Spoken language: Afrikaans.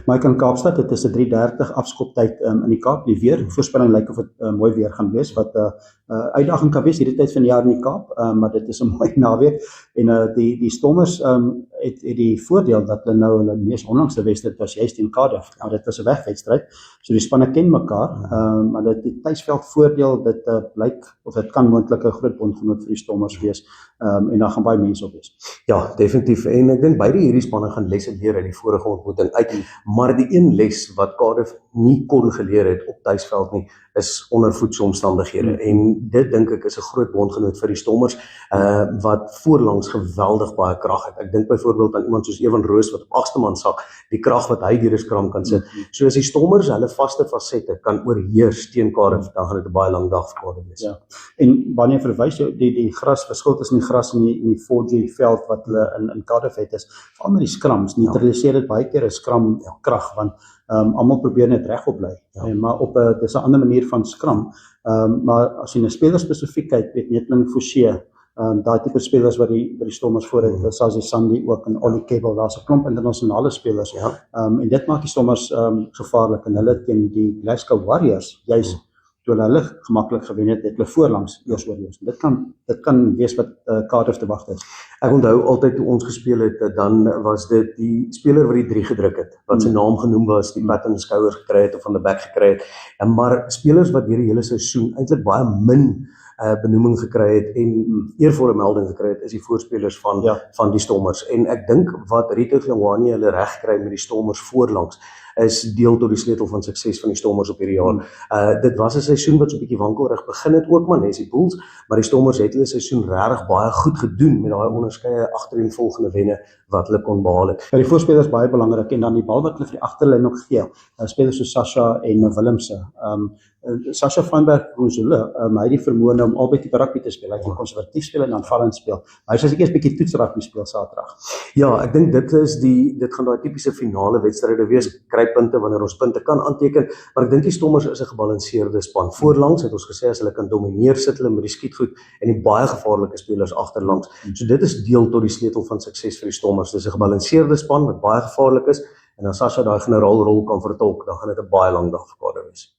Mike in Kaapstad, dit is 'n 3:30 afskoptyd in die Kaap. Die weer, voorspelling lyk of dit mooi weer gaan wees, wat uitdaging kan wees hierdie tyd van die jaar in die Kaap, maar dit is 'n mooi naweek. En die Stormers het die voordeel dat hulle nou hulle mees onlangse wedstryd was juist in Cardiff. Nou, dit was 'n wegwedstryd, so die spanne ken mekaar, maar dit die tuisveld voordeel, dit blyk of dit kan moontlik 'n groot bondgenoot vir die Stormers wees, en daar gaan baie mense op wees. Ja, definitief. En ek dink beide hierdie spanne gaan lesse leer uit die vorige ontmoeting uit. Maar die een les wat Cardiff nie kon geleer het op tuisveld nie, is ondervoedse omstandighede. En dit dink ek is 'n groot bondgenoot vir die Stormers, wat voorlangs geweldig baie krag het. Ek dink byvoorbeeld aan iemand soos Evan Roos wat op agste man sak, die krag wat hy deur 'n skram kan sit. So as die Stormers hulle vaste fasette kan oorheers teen Cardiff, dan gaan dit 'n baie lang dag vir Cardiff wees. Ja. En wanneer verwys jy die gras, verskil tussen die gras en die 4G veld wat hulle in Cardiff het, is veral met die skrams. Neutraliseer dit baie keer 'n skram krag, want almal probeer net regop bly. Maar op dis 'n ander manier van skram. Maar as jy 'n speler spesifiek kyk, weet Netling Forsie, daai tipe spelers wat die Stormers voor het, Sazi Sandi ook en Ollie Cable, daar's 'n klomp internasionale spelers. En dit maak die Stormers gevaarlik, en hulle teen die Glasgow Warriors, juis toe hulle gemaklik gewen het hulle voorlangs eers oorheers. Dit kan wees wat Cardiff te wag is. Ek onthou altyd toe ons gespeel het, dan was dit die speler wat die 3 gedruk het, wat sy naam genoem was, die pat in die skouers gekry het of van die back gekry het. Maar spelers wat deur die hele seisoen eintlik baie min benoeming gekry het en eervolle melding gekry het, is die voorspelers van die Stormers. En ek dink wat Rito Hlongwane hulle reg kry met die Stormers voorlangs, is deel tot die sleutel van sukses van die Stormers op hierdie jaar. Dit was 'n seisoen wat so 'n bietjie wankelrig begin het ook, maar net die Bulls, maar die Stormers het hulle seisoen regtig baie goed gedoen met daai onderskeie agtereenvolgende wenne wat hulle kon behaal het. Ja, die voorspelers baie belangrik, en dan die bal wat hulle vir die agterlyn nog gee. Spelers soos Sasha en Willemse. Sasha Feinberg-Rosule, hy het die vermoë om albei tipe rugby te speel. Hy kan konservatief speel en aanvallend speel. Maar hy sal seker 'n bietjie toets rugby speel Saterdag. Ja, ek dink dit gaan daai tipiese finale wedstryde wees, kry punte wanneer ons punte kan aanteken, maar ek dink die Stormers is 'n gebalanseerde span. Voorlangs het ons gesê as hulle kan domineer, sit hulle met die skietgoed en die baie gevaarlike spelers agterlangs. So dit is deel tot die sleutel van sukses vir die Stormers. Dis 'n gebalanseerde span wat baie gevaarlik is, en as Sasha daai generaalrol kan vertolk, dan gaan dit 'n baie lang dag vir Cardiff wees.